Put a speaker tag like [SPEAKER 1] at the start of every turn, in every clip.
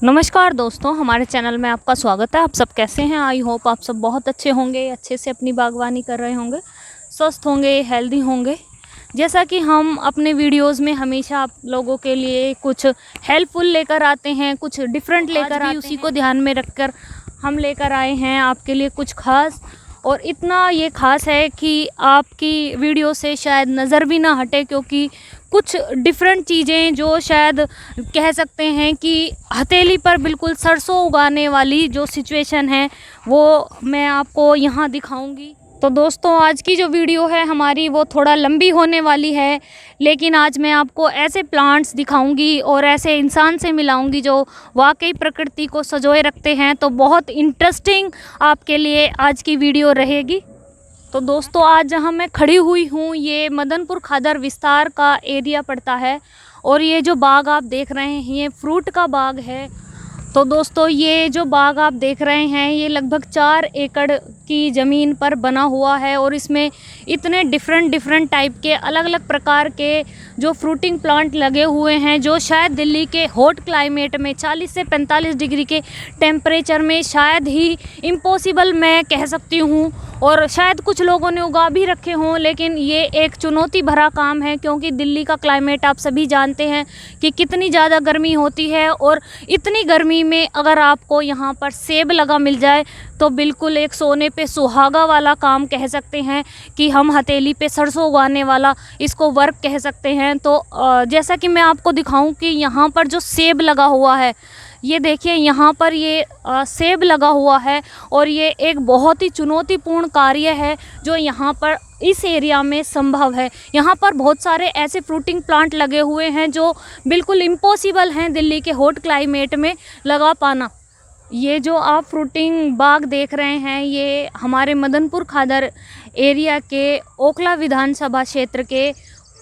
[SPEAKER 1] नमस्कार दोस्तों, हमारे चैनल में आपका स्वागत है। आप सब कैसे हैं? आई होप आप सब बहुत अच्छे होंगे, अच्छे से अपनी बागवानी कर रहे होंगे, स्वस्थ होंगे, हेल्दी होंगे। जैसा कि हम अपने वीडियोस में हमेशा आप लोगों के लिए कुछ हेल्पफुल लेकर आते हैं, कुछ डिफरेंट लेकर आते हैं, उसी को ध्यान में रखकर हम लेकर आए हैं आपके लिए कुछ खास। और इतना ये ख़ास है कि आपकी वीडियो से शायद नज़र भी ना हटे, क्योंकि कुछ डिफरेंट चीज़ें जो शायद कह सकते हैं कि हथेली पर बिल्कुल सरसों उगाने वाली जो सिचुएशन है वो मैं आपको यहाँ दिखाऊंगी। तो दोस्तों, आज की जो वीडियो है हमारी वो थोड़ा लंबी होने वाली है, लेकिन आज मैं आपको ऐसे प्लांट्स दिखाऊंगी और ऐसे इंसान से मिलाऊंगी जो वाकई प्रकृति को संजोए रखते हैं। तो बहुत इंटरेस्टिंग आपके लिए आज की वीडियो रहेगी। तो दोस्तों, आज जहाँ मैं खड़ी हुई हूँ ये मदनपुर खादर विस्तार का एरिया पड़ता है और ये जो बाग आप देख रहे हैं ये फ्रूट का बाग है। तो दोस्तों, ये जो बाग आप देख रहे हैं ये लगभग 4 एकड़ की ज़मीन पर बना हुआ है और इसमें इतने डिफरेंट टाइप के अलग अलग प्रकार के जो फ्रूटिंग प्लांट लगे हुए हैं, जो शायद दिल्ली के हॉट क्लाइमेट में 40 से 45 डिग्री के टेम्परेचर में शायद ही इम्पॉसिबल मैं कह सकती हूँ, और शायद कुछ लोगों ने उगा भी रखे हों। लेकिन ये एक चुनौती भरा काम है, क्योंकि दिल्ली का क्लाइमेट आप सभी जानते हैं कि कितनी ज़्यादा गर्मी होती है। और इतनी गर्मी में अगर आपको यहाँ पर सेब लगा मिल जाए तो बिल्कुल एक सोने पे सुहागा वाला काम कह सकते हैं, कि हम हथेली पे सरसों उगाने वाला इसको वर्क कह सकते हैं। तो जैसा कि मैं आपको दिखाऊं कि यहाँ पर जो सेब लगा हुआ है, ये देखिए यहाँ पर ये सेब लगा हुआ है और ये एक बहुत ही चुनौतीपूर्ण कार्य है जो यहाँ पर इस एरिया में संभव है। यहाँ पर बहुत सारे ऐसे फ्रूटिंग प्लांट लगे हुए हैं जो बिल्कुल इम्पॉसिबल हैं दिल्ली के हॉट क्लाइमेट में लगा पाना। ये जो आप फ्रूटिंग बाग देख रहे हैं ये हमारे मदनपुर खादर एरिया के ओखला विधानसभा क्षेत्र के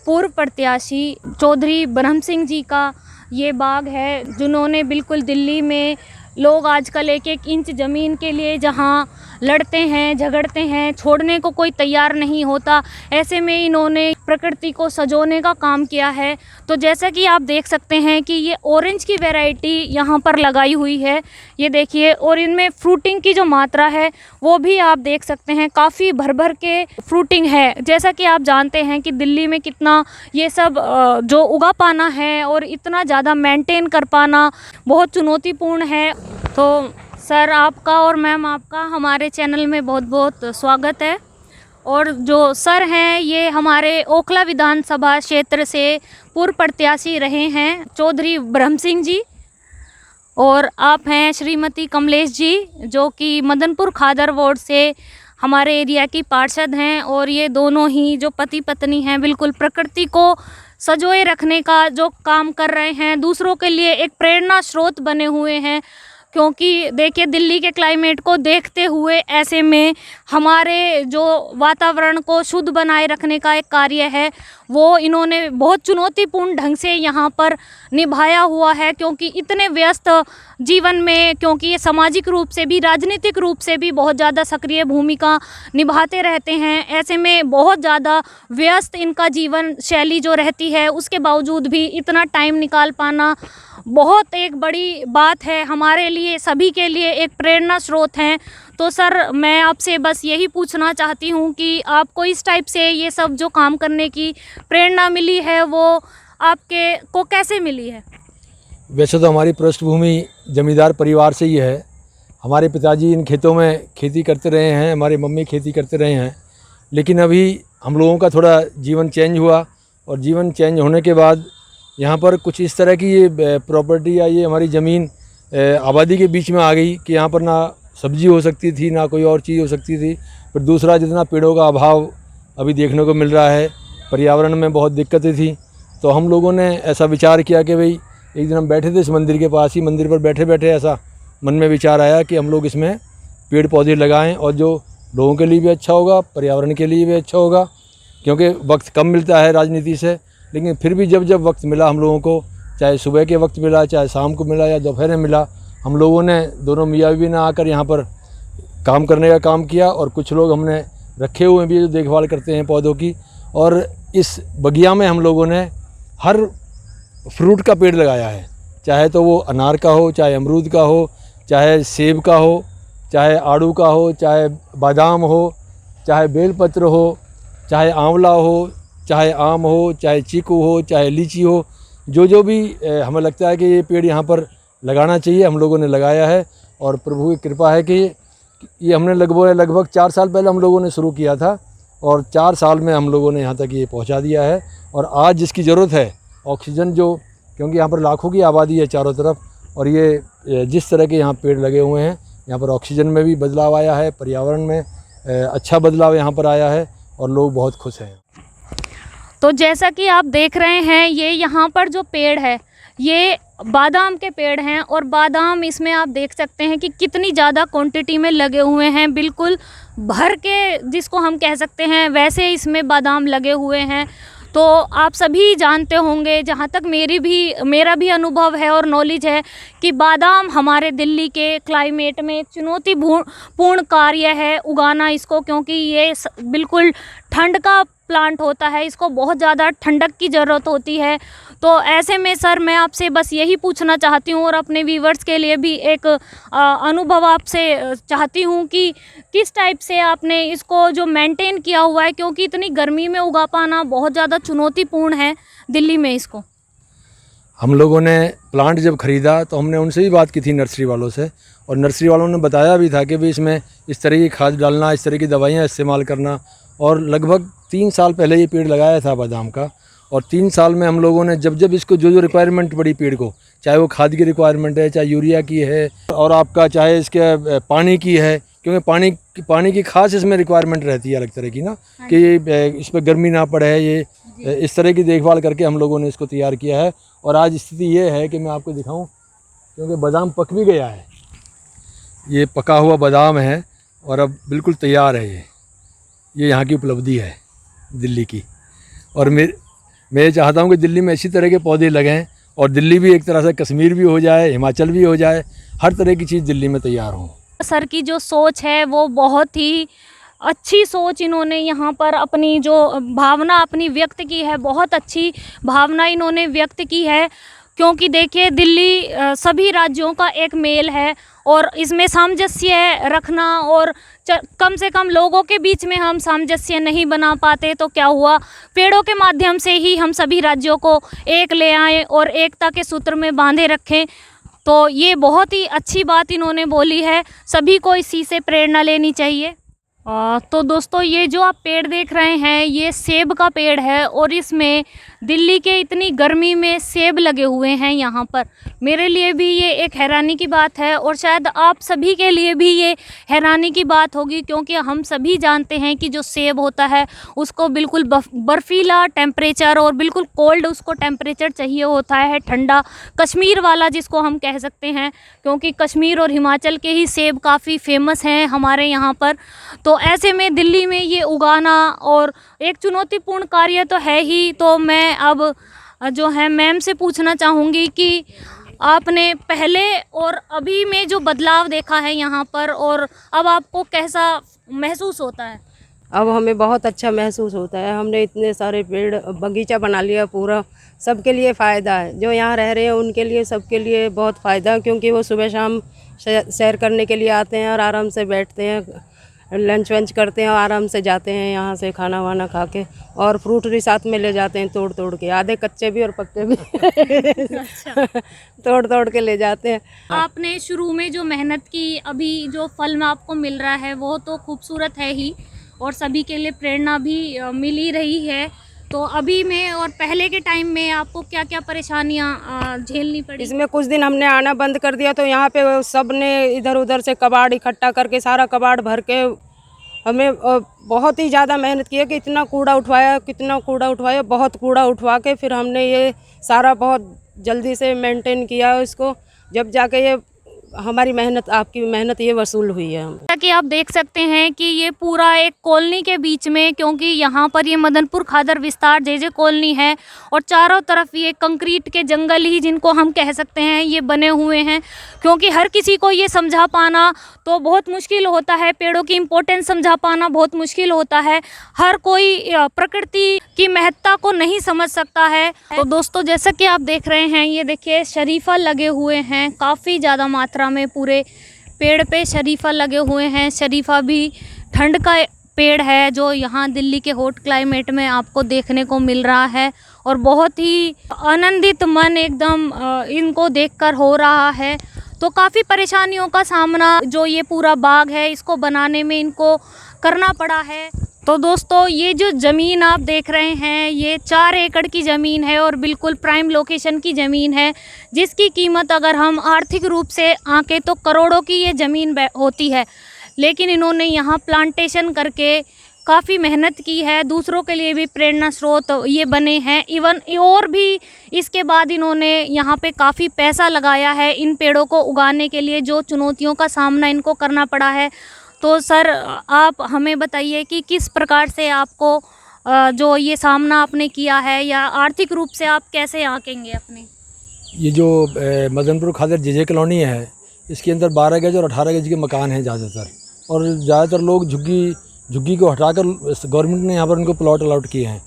[SPEAKER 1] पूर्व प्रत्याशी चौधरी ब्रह्म सिंह जी का ये बाग है, जिन्होंने बिल्कुल दिल्ली में लोग आजकल एक एक इंच ज़मीन के लिए जहाँ लड़ते हैं, झगड़ते हैं, छोड़ने को कोई तैयार नहीं होता, ऐसे में इन्होंने प्रकृति को सजोने का काम किया है। तो जैसा कि आप देख सकते हैं कि ये ऑरेंज की वैरायटी यहाँ पर लगाई हुई है, ये देखिए। और इनमें फ्रूटिंग की जो मात्रा है वो भी आप देख सकते हैं, काफ़ी भर भर के फ्रूटिंग है। जैसा कि आप जानते हैं कि दिल्ली में कितना ये सब जो उगा पाना है और इतना ज़्यादा मेंटेन कर पाना बहुत चुनौतीपूर्ण है। तो सर आपका और मैम आपका हमारे चैनल में बहुत बहुत स्वागत है। और जो सर हैं ये हमारे ओखला विधानसभा क्षेत्र से पूर्व प्रत्याशी रहे हैं चौधरी ब्रह्म सिंह जी, और आप हैं श्रीमती कमलेश जी जो कि मदनपुर खादर वार्ड से हमारे एरिया की पार्षद हैं। और ये दोनों ही जो पति पत्नी हैं बिल्कुल प्रकृति को सजोए रखने का जो काम कर रहे हैं, दूसरों के लिए एक प्रेरणा स्रोत बने हुए हैं। क्योंकि देखिए दिल्ली के क्लाइमेट को देखते हुए ऐसे में हमारे जो वातावरण को शुद्ध बनाए रखने का एक कार्य है वो इन्होंने बहुत चुनौतीपूर्ण ढंग से यहाँ पर निभाया हुआ है। क्योंकि इतने व्यस्त जीवन में, क्योंकि ये सामाजिक रूप से भी राजनीतिक रूप से भी बहुत ज़्यादा सक्रिय भूमिका निभाते रहते हैं, ऐसे में बहुत ज़्यादा व्यस्त इनका जीवन शैली जो रहती है, उसके बावजूद भी इतना टाइम निकाल पाना बहुत एक बड़ी बात है हमारे लिए, सभी के लिए एक प्रेरणा स्रोत हैं। तो सर मैं आपसे बस यही पूछना चाहती हूँ कि आपको इस टाइप से ये सब जो काम करने की प्रेरणा मिली है वो आपके को कैसे मिली है?
[SPEAKER 2] वैसे तो हमारी पृष्ठभूमि जमींदार परिवार से ही है। हमारे पिताजी इन खेतों में खेती करते रहे हैं, हमारे मम्मी खेती करते रहे हैं। लेकिन अभी हम लोगों का थोड़ा जीवन चेंज हुआ और जीवन चेंज होने के बाद यहाँ पर कुछ इस तरह की ये प्रॉपर्टी या ये हमारी ज़मीन आबादी के बीच में आ गई कि यहाँ पर ना सब्जी हो सकती थी ना कोई और चीज़ हो सकती थी। फिर दूसरा, जितना पेड़ों का अभाव अभी देखने को मिल रहा है, पर्यावरण में बहुत दिक्कतें थी। तो हम लोगों ने ऐसा विचार किया कि भाई एक दिन हम बैठे थे इस मंदिर के पास ही, मंदिर पर बैठे बैठे ऐसा मन में विचार आया कि हम लोग इसमें पेड़ पौधे लगाएँ और जो लोगों के लिए भी अच्छा होगा, पर्यावरण के लिए भी अच्छा होगा। क्योंकि वक्त कम मिलता है राजनीति से, लेकिन फिर भी जब जब वक्त मिला हम लोगों को, चाहे सुबह के वक्त मिला, चाहे शाम को मिला या दोपहर में मिला, हम लोगों ने दोनों मियाँ बीवी ने आकर यहाँ पर काम करने का काम किया। और कुछ लोग हमने रखे हुए भी जो देखभाल करते हैं पौधों की। और इस बगिया में हम लोगों ने हर फ्रूट का पेड़ लगाया है, चाहे तो वो अनार का हो, चाहे अमरूद का हो, चाहे सेब का हो, चाहे आड़ू का हो, चाहे बादाम हो, चाहे बेलपत्र हो, चाहे आंवला हो, चाहे आम हो, चाहे चीकू हो, चाहे लीची हो, जो भी हमें लगता है कि ये पेड़ यहाँ पर लगाना चाहिए, हम लोगों ने लगाया है। और प्रभु की कृपा है कि ये हमने लगभग 4 साल पहले हम लोगों ने शुरू किया था और 4 साल में हम लोगों ने यहाँ तक ये पहुँचा दिया है। और आज जिसकी ज़रूरत है ऑक्सीजन, जो क्योंकि यहाँ पर लाखों की आबादी है चारों तरफ, और ये जिस तरह के यहाँ पेड़ लगे हुए हैं, यहाँ पर ऑक्सीजन में भी बदलाव आया है, पर्यावरण में अच्छा बदलाव यहाँ पर आया है और लोग बहुत खुश हैं।
[SPEAKER 1] तो जैसा कि आप देख रहे हैं, ये यहाँ पर जो पेड़ है ये बादाम के पेड़ हैं और बादाम इसमें आप देख सकते हैं कि कितनी ज़्यादा क्वांटिटी में लगे हुए हैं, बिल्कुल भर के जिसको हम कह सकते हैं वैसे इसमें बादाम लगे हुए हैं। तो आप सभी जानते होंगे, जहाँ तक मेरा भी अनुभव है और नॉलेज है कि बादाम हमारे दिल्ली के क्लाइमेट में एक चुनौतीपूर्ण कार्य है उगाना इसको, क्योंकि ये बिल्कुल ठंड का प्लांट होता है, इसको बहुत ज़्यादा ठंडक की ज़रूरत होती है। तो ऐसे में सर मैं आपसे बस यही पूछना चाहती हूँ और अपने व्यूवर्स के लिए भी एक अनुभव आपसे चाहती हूँ कि किस टाइप से आपने इसको जो मेंटेन किया हुआ है, क्योंकि इतनी गर्मी में उगा पाना बहुत ज़्यादा चुनौतीपूर्ण है दिल्ली में इसको।
[SPEAKER 2] हम लोगों ने प्लांट जब ख़रीदा तो हमने उनसे भी बात की थी, नर्सरी वालों से, और नर्सरी वालों ने बताया भी था कि भी इसमें इस तरह की खाद डालना, इस तरह की दवाइयाँ इस्तेमाल करना। और लगभग 3 साल पहले ये पेड़ लगाया था बादाम का, और 3 साल में हम लोगों ने जब इसको जो रिक्वायरमेंट पड़ी पेड़ को, चाहे वो खाद की रिक्वायरमेंट है, चाहे यूरिया की है, और आपका चाहे इसके पानी की है, क्योंकि पानी की खास इसमें रिक्वायरमेंट रहती है अलग तरह की ना, कि इस पर गर्मी ना पड़े, ये इस तरह की देखभाल करके हम लोगों ने इसको तैयार किया है। और आज स्थिति ये है कि मैं आपको दिखाऊं, क्योंकि बादाम पक भी गया है, ये पका हुआ बादाम है और अब बिल्कुल तैयार है। ये यहाँ की उपलब्धि है दिल्ली की। और मैं चाहता हूँ कि दिल्ली में इसी तरह के पौधे लगें और दिल्ली भी एक तरह से कश्मीर भी हो जाए, हिमाचल भी हो जाए, हर तरह की चीज़ दिल्ली में तैयार हो।
[SPEAKER 1] सर की जो सोच है वो बहुत ही अच्छी सोच इन्होंने यहाँ पर अपनी जो भावना अपनी व्यक्त की है, बहुत अच्छी भावना इन्होंने व्यक्त की है। क्योंकि देखिए दिल्ली सभी राज्यों का एक मेल है और इसमें सामंजस्य रखना, और कम से कम लोगों के बीच में हम सामंजस्य नहीं बना पाते तो क्या हुआ, पेड़ों के माध्यम से ही हम सभी राज्यों को एक ले आए और एकता के सूत्र में बांधे रखें। तो ये बहुत ही अच्छी बात इन्होंने बोली है, सभी को इसी से प्रेरणा लेनी चाहिए। तो दोस्तों ये जो आप पेड़ देख रहे हैं ये सेब का पेड़ है और इसमें दिल्ली के इतनी गर्मी में सेब लगे हुए हैं यहाँ पर। मेरे लिए भी ये एक हैरानी की बात है और शायद आप सभी के लिए भी ये हैरानी की बात होगी, क्योंकि हम सभी जानते हैं कि जो सेब होता है उसको बिल्कुल बर्फीला टेम्परेचर और बिल्कुल कोल्ड उसको टेम्परेचर चाहिए होता है, ठंडा कश्मीर वाला जिसको हम कह सकते हैं, क्योंकि कश्मीर और हिमाचल के ही सेब काफ़ी फेमस हैं हमारे यहाँ पर। तो ऐसे में दिल्ली में ये उगाना और एक चुनौतीपूर्ण कार्य तो है ही। तो मैं अब जो है मैम से पूछना चाहूँगी कि आपने पहले और अभी में जो बदलाव देखा है यहाँ पर, और अब आपको कैसा महसूस होता है?
[SPEAKER 3] अब हमें बहुत अच्छा महसूस होता है। हमने इतने सारे पेड़ बगीचा बना लिया पूरा, सबके लिए फ़ायदा है। जो यहाँ रह रहे हैं उनके लिए, सबके लिए बहुत फ़ायदा है, क्योंकि वो सुबह शाम सैर करने के लिए आते हैं और आराम से बैठते हैं, लंच वंच करते हैं और आराम से जाते हैं यहाँ से खाना वाना खा के, और फ्रूट भी साथ में ले जाते हैं तोड़ तोड़ के, आधे कच्चे भी और पक्के भी
[SPEAKER 1] अच्छा।
[SPEAKER 3] तोड़ तोड़ के ले जाते हैं।
[SPEAKER 1] आपने शुरू में जो मेहनत की, अभी जो फल में आपको मिल रहा है वो तो खूबसूरत है ही और सभी के लिए प्रेरणा भी मिल ही रही है। तो अभी में और पहले के टाइम में आपको क्या क्या परेशानियाँ झेलनी पड़ी?
[SPEAKER 3] इसमें कुछ दिन हमने आना बंद कर दिया, तो यहाँ पे सब ने इधर उधर से कबाड़ इकट्ठा करके सारा कबाड़ भर के हमें बहुत ही ज़्यादा मेहनत की है कि इतना कूड़ा उठवाया, बहुत कूड़ा उठवा के फिर हमने ये सारा बहुत जल्दी से मेंटेन किया इसको। जब जाके ये हमारी मेहनत, आपकी मेहनत ये वसूल हुई है।
[SPEAKER 1] जैसा कि आप देख सकते हैं कि ये पूरा एक कॉलोनी के बीच में, क्योंकि यहाँ पर ये मदनपुर खादर विस्तार जे कॉलोनी है और चारों तरफ ये कंक्रीट के जंगल ही जिनको हम कह सकते हैं ये बने हुए हैं, क्योंकि हर किसी को ये समझा पाना तो बहुत मुश्किल होता है, पेड़ों की इम्पोर्टेंस समझा पाना बहुत मुश्किल होता है, हर कोई प्रकृति की महत्ता को नहीं समझ सकता है। तो दोस्तों जैसा कि आप देख रहे हैं, ये देखिए शरीफा लगे हुए हैं काफ़ी ज़्यादा मात्रा में, पूरे पेड़ पे शरीफा लगे हुए हैं। शरीफा भी ठंड का पेड़ है जो यहाँ दिल्ली के हॉट क्लाइमेट में आपको देखने को मिल रहा है और बहुत ही आनंदित मन एकदम इनको देखकर हो रहा है। तो काफ़ी परेशानियों का सामना जो ये पूरा बाग है इसको बनाने में इनको करना पड़ा है। तो दोस्तों ये जो ज़मीन आप देख रहे हैं ये 4 एकड़ की ज़मीन है और बिल्कुल प्राइम लोकेशन की ज़मीन है, जिसकी कीमत अगर हम आर्थिक रूप से आंकें तो करोड़ों की ये ज़मीन होती है। लेकिन इन्होंने यहाँ प्लांटेशन करके काफ़ी मेहनत की है, दूसरों के लिए भी प्रेरणा स्रोत ये बने हैं। इवन और भी इसके बाद इन्होंने यहाँ पे काफ़ी पैसा लगाया है इन पेड़ों को उगाने के लिए, जो चुनौतियों का सामना इनको करना पड़ा है। तो सर आप हमें बताइए कि किस प्रकार से आपको जो ये सामना आपने किया है या आर्थिक रूप से आप कैसे आंकेंगे अपने?
[SPEAKER 2] ये जो मदनपुर खादर जे कॉलोनी है, इसके अंदर 12 गज और 18 गज के मकान हैं ज़्यादातर, और ज़्यादातर लोग झुग्गी को हटाकर गवर्नमेंट ने यहाँ पर उनको प्लॉट अलाउट किए हैं।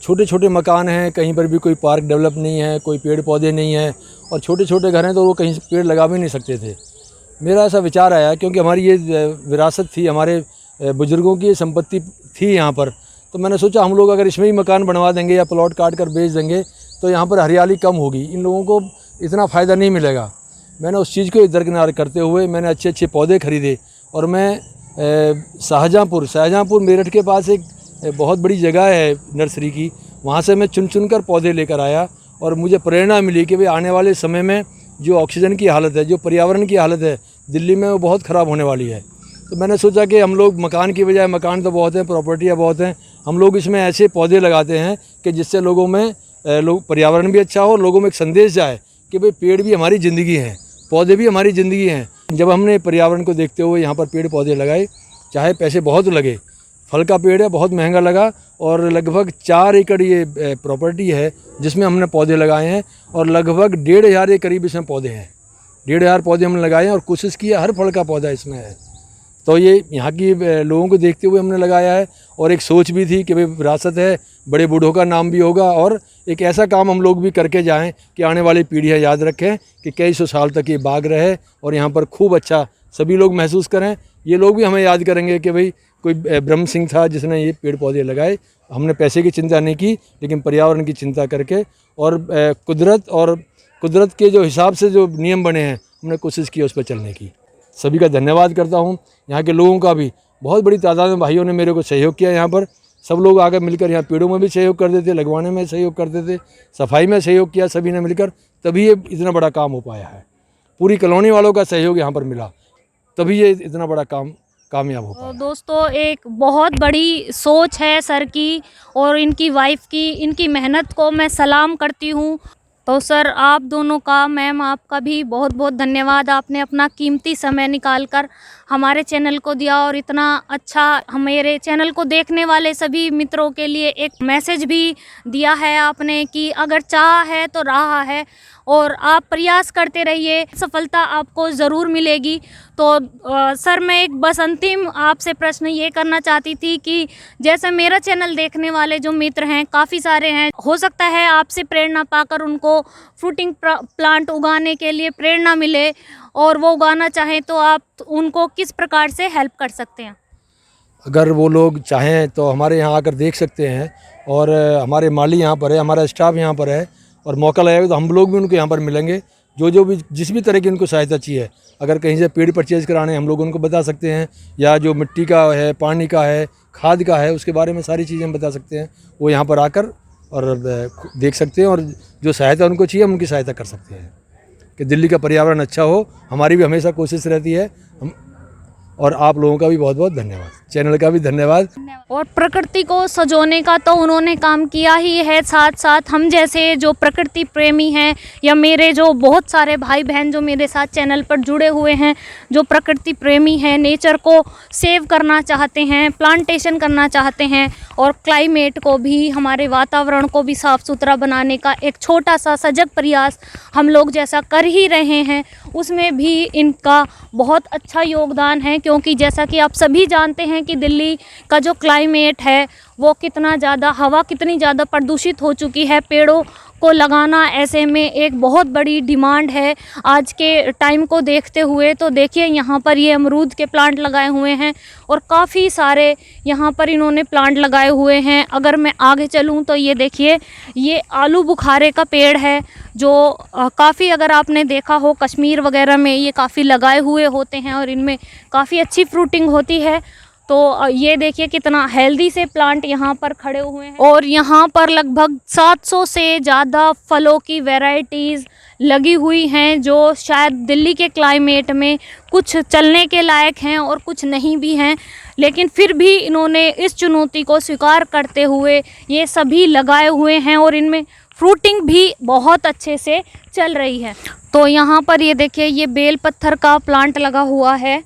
[SPEAKER 2] छोटे छोटे मकान हैं, कहीं पर भी कोई पार्क डेवलप नहीं है, कोई पेड़ पौधे नहीं है, और छोटे छोटे घर हैं तो वो कहीं पेड़ लगा भी नहीं सकते थे। मेरा ऐसा विचार आया, क्योंकि हमारी ये विरासत थी, हमारे बुज़ुर्गों की संपत्ति थी यहाँ पर, तो मैंने सोचा हम लोग अगर इसमें ही मकान बनवा देंगे या प्लॉट काट कर बेच देंगे तो यहाँ पर हरियाली कम होगी, इन लोगों को इतना फ़ायदा नहीं मिलेगा। मैंने उस चीज़ को दरकिनार करते हुए मैंने अच्छे अच्छे पौधे खरीदे और मैं शाहजहाँपुर मेरठ के पास एक बहुत बड़ी जगह है नर्सरी की, वहाँ से मैं चुन कर पौधे लेकर आया और मुझे प्रेरणा मिली कि भाई आने वाले समय में जो ऑक्सीजन की हालत है, जो पर्यावरण की हालत है दिल्ली में, वो बहुत ख़राब होने वाली है। तो मैंने सोचा कि हम लोग मकान की बजाय, मकान तो बहुत हैं, प्रॉपर्टियाँ बहुत हैं, हम लोग इसमें ऐसे पौधे लगाते हैं कि जिससे लोगों में पर्यावरण भी अच्छा हो, लोगों में एक संदेश जाए कि भाई पेड़ भी हमारी ज़िंदगी हैं, पौधे भी हमारी ज़िंदगी हैं। जब हमने पर्यावरण को देखते हुए यहाँ पर पेड़ पौधे लगाए, चाहे पैसे बहुत लगे, फल का पेड़ है, बहुत महंगा लगा, और लगभग 4 एकड़ ये प्रॉपर्टी है जिसमें हमने पौधे लगाए हैं, और लगभग 1,500 के करीब इसमें पौधे हैं। 1,500 पौधे हमने लगाए हैं और कोशिश की है हर फल का पौधा इसमें है। तो ये यहाँ की लोगों को देखते हुए हमने लगाया है, और एक सोच भी थी कि भाई विरासत है, बड़े बूढ़ों का नाम भी होगा, और एक ऐसा काम हम लोग भी करके जाएं कि आने वाली पीढ़ियाँ याद रखें कि कई सौ साल तक ये बाग रहे और यहाँ पर खूब अच्छा सभी लोग महसूस करें। ये लोग भी हमें याद करेंगे कि भाई कोई ब्रह्म सिंह था जिसने ये पेड़ पौधे लगाए। हमने पैसे की चिंता नहीं की, लेकिन पर्यावरण की चिंता करके और कुदरत के जो हिसाब से जो नियम बने हैं हमने कोशिश की उस पर चलने की। सभी का धन्यवाद करता हूँ। यहाँ के लोगों का भी बहुत बड़ी तादाद में भाइयों ने मेरे को सहयोग किया। यहाँ पर सब लोग आकर मिलकर यहाँ पेड़ों में भी सहयोग करते थे, लगवाने में सहयोग करते थे, सफाई में सहयोग किया सभी ने मिलकर, तभी ये इतना बड़ा काम हो पाया है। पूरी कॉलोनी वालों का सहयोग यहाँ पर मिला, तभी ये इतना बड़ा काम कामयाब हो पाया।
[SPEAKER 1] दोस्तों एक बहुत बड़ी सोच है सर की और इनकी वाइफ की, इनकी मेहनत को मैं सलाम करती हूँ। तो सर आप दोनों का, मैम आपका भी बहुत बहुत धन्यवाद। आपने अपना कीमती समय निकालकर हमारे चैनल को दिया और इतना अच्छा हमारे चैनल को देखने वाले सभी मित्रों के लिए एक मैसेज भी दिया है आपने कि अगर चाह है तो राह है और आप प्रयास करते रहिए, सफलता आपको ज़रूर मिलेगी। तो सर मैं एक बस अंतिम आपसे प्रश्न ये करना चाहती थी कि जैसे मेरा चैनल देखने वाले जो मित्र हैं काफ़ी सारे हैं, हो सकता है आपसे प्रेरणा पाकर उनको फ्रूटिंग प्लांट उगाने के लिए प्रेरणा मिले और वो उगाना चाहें, तो आप उनको किस प्रकार से हेल्प कर सकते हैं?
[SPEAKER 2] अगर वो लोग चाहें तो हमारे यहाँ आकर देख सकते हैं, और हमारे माली यहाँ पर है, हमारा स्टाफ यहाँ पर है, और मौका लगेगा तो हम लोग भी उनको यहाँ पर मिलेंगे। जो भी जिस भी तरह की उनको सहायता चाहिए, अगर कहीं से पेड़ परचेज़ कराने हम लोग उनको बता सकते हैं, या जो मिट्टी का है, पानी का है, खाद का है, उसके बारे में सारी चीज़ें हम बता सकते हैं। वो यहाँ पर आकर और देख सकते हैं, और जो सहायता उनको चाहिए हम उनकी सहायता कर सकते हैं कि दिल्ली का पर्यावरण अच्छा हो। हमारी भी हमेशा कोशिश रहती है। और आप लोगों का भी बहुत बहुत धन्यवाद। चैनल का भी धन्यवाद।
[SPEAKER 1] और प्रकृति को सजोने का तो उन्होंने काम किया ही है, साथ साथ हम जैसे जो प्रकृति प्रेमी हैं या मेरे जो बहुत सारे भाई बहन जो मेरे साथ चैनल पर जुड़े हुए हैं, जो प्रकृति प्रेमी हैं, नेचर को सेव करना चाहते हैं, प्लांटेशन करना चाहते हैं और क्लाइमेट को भी, हमारे वातावरण को भी साफ़ सुथरा बनाने का एक छोटा सा सजग प्रयास हम लोग जैसा कर ही रहे हैं, उसमें भी इनका बहुत अच्छा योगदान है। क्योंकि जैसा कि आप सभी जानते हैं कि दिल्ली का जो क्लाइमेट है वो कितना ज़्यादा, हवा कितनी ज़्यादा प्रदूषित हो चुकी है। पेड़ों को लगाना ऐसे में एक बहुत बड़ी डिमांड है आज के टाइम को देखते हुए। तो देखिए यहाँ पर ये अमरूद के प्लांट लगाए हुए हैं और काफ़ी सारे यहाँ पर इन्होंने प्लांट लगाए हुए हैं। अगर मैं आगे चलूँ तो ये देखिए, ये आलू बुखारे का पेड़ है जो काफ़ी, अगर आपने देखा हो कश्मीर वगैरह में ये काफ़ी लगाए हुए होते हैं और इनमें काफ़ी अच्छी फ्रूटिंग होती है। तो ये देखिए कितना हेल्दी से प्लांट यहाँ पर खड़े हुए हैं और यहाँ पर लगभग 700 से ज़्यादा फलों की वैरायटीज़ लगी हुई हैं जो शायद दिल्ली के क्लाइमेट में कुछ चलने के लायक हैं और कुछ नहीं भी हैं, लेकिन फिर भी इन्होंने इस चुनौती को स्वीकार करते हुए ये सभी लगाए हुए हैं और इनमें फ्रूटिंग भी बहुत अच्छे से चल रही है। तो यहाँ पर ये देखिए, ये बेल पत्थर का प्लांट लगा हुआ है।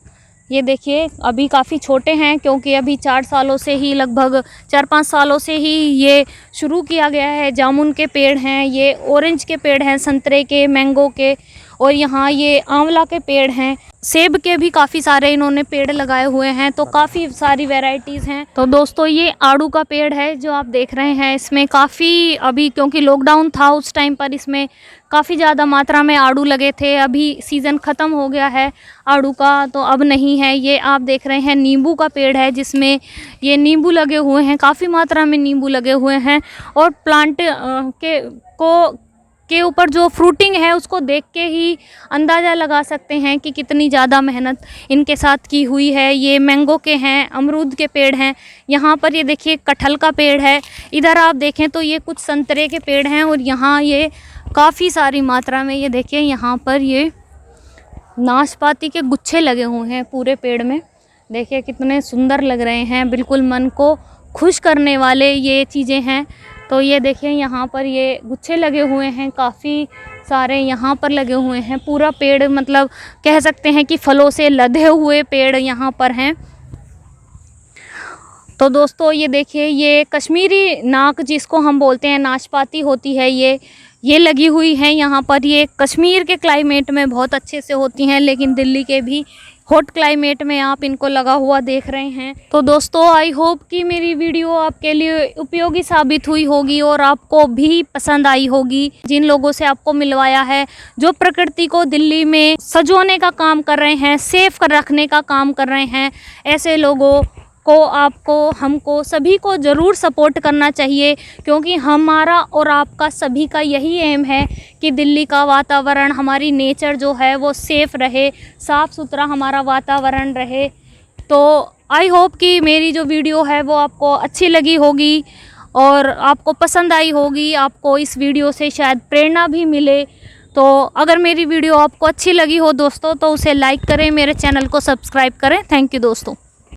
[SPEAKER 1] ये देखिए अभी काफ़ी छोटे हैं क्योंकि अभी 4 सालों से ही, लगभग 4-5 सालों से ही ये शुरू किया गया है। जामुन के पेड़ हैं, ये ऑरेंज के पेड़ हैं, संतरे के, मैंगो के, और यहाँ ये आंवला के पेड़ हैं, सेब के भी काफ़ी सारे इन्होंने पेड़ लगाए हुए हैं। तो काफ़ी सारी वैरायटीज़ हैं। तो दोस्तों ये आड़ू का पेड़ है जो आप देख रहे हैं, इसमें काफ़ी, अभी क्योंकि लॉकडाउन था उस टाइम पर इसमें काफ़ी ज़्यादा मात्रा में आड़ू लगे थे। अभी सीज़न ख़त्म हो गया है आड़ू का, तो अब नहीं है। ये आप देख रहे हैं नींबू का पेड़ है जिसमें ये नींबू लगे हुए हैं, काफ़ी मात्रा में नींबू लगे हुए हैं। और प्लांट के ऊपर जो फ्रूटिंग है उसको देख के ही अंदाज़ा लगा सकते हैं कि कितनी ज़्यादा मेहनत इनके साथ की हुई है। ये मैंगो के हैं, अमरूद के पेड़ हैं, यहाँ पर ये देखिए कटहल का पेड़ है, इधर आप देखें तो ये कुछ संतरे के पेड़ हैं और यहाँ ये काफ़ी सारी मात्रा में, ये देखिए यहाँ पर ये नाशपाती के गुच्छे लगे हुए हैं पूरे पेड़ में। देखिए कितने सुंदर लग रहे हैं, बिल्कुल मन को खुश करने वाले ये चीज़ें हैं। तो ये देखिए यहाँ पर ये गुच्छे लगे हुए हैं, काफ़ी सारे यहाँ पर लगे हुए हैं। पूरा पेड़, मतलब कह सकते हैं कि फलों से लदे हुए पेड़ यहाँ पर हैं। तो दोस्तों ये देखिए, ये कश्मीरी नाक जिसको हम बोलते हैं, नाशपाती होती है, ये लगी हुई है यहाँ पर। ये कश्मीर के क्लाइमेट में बहुत अच्छे से होती हैं, लेकिन दिल्ली के भी हॉट क्लाइमेट में आप इनको लगा हुआ देख रहे हैं। तो दोस्तों आई होप कि मेरी वीडियो आपके लिए उपयोगी साबित हुई होगी और आपको भी पसंद आई होगी। जिन लोगों से आपको मिलवाया है, जो प्रकृति को दिल्ली में सजोने का काम कर रहे हैं, सेफ कर रखने का काम कर रहे हैं, ऐसे लोगों को, आपको, हमको सभी को ज़रूर सपोर्ट करना चाहिए। क्योंकि हमारा और आपका सभी का यही एम है कि दिल्ली का वातावरण, हमारी नेचर जो है वो सेफ़ रहे, साफ़ सुथरा हमारा वातावरण रहे। तो आई होप कि मेरी जो वीडियो है वो आपको अच्छी लगी होगी और आपको पसंद आई होगी। आपको इस वीडियो से शायद प्रेरणा भी मिले। तो अगर मेरी वीडियो आपको अच्छी लगी हो दोस्तों तो उसे लाइक करें, मेरे चैनल को सब्सक्राइब करें। थैंक यू दोस्तों।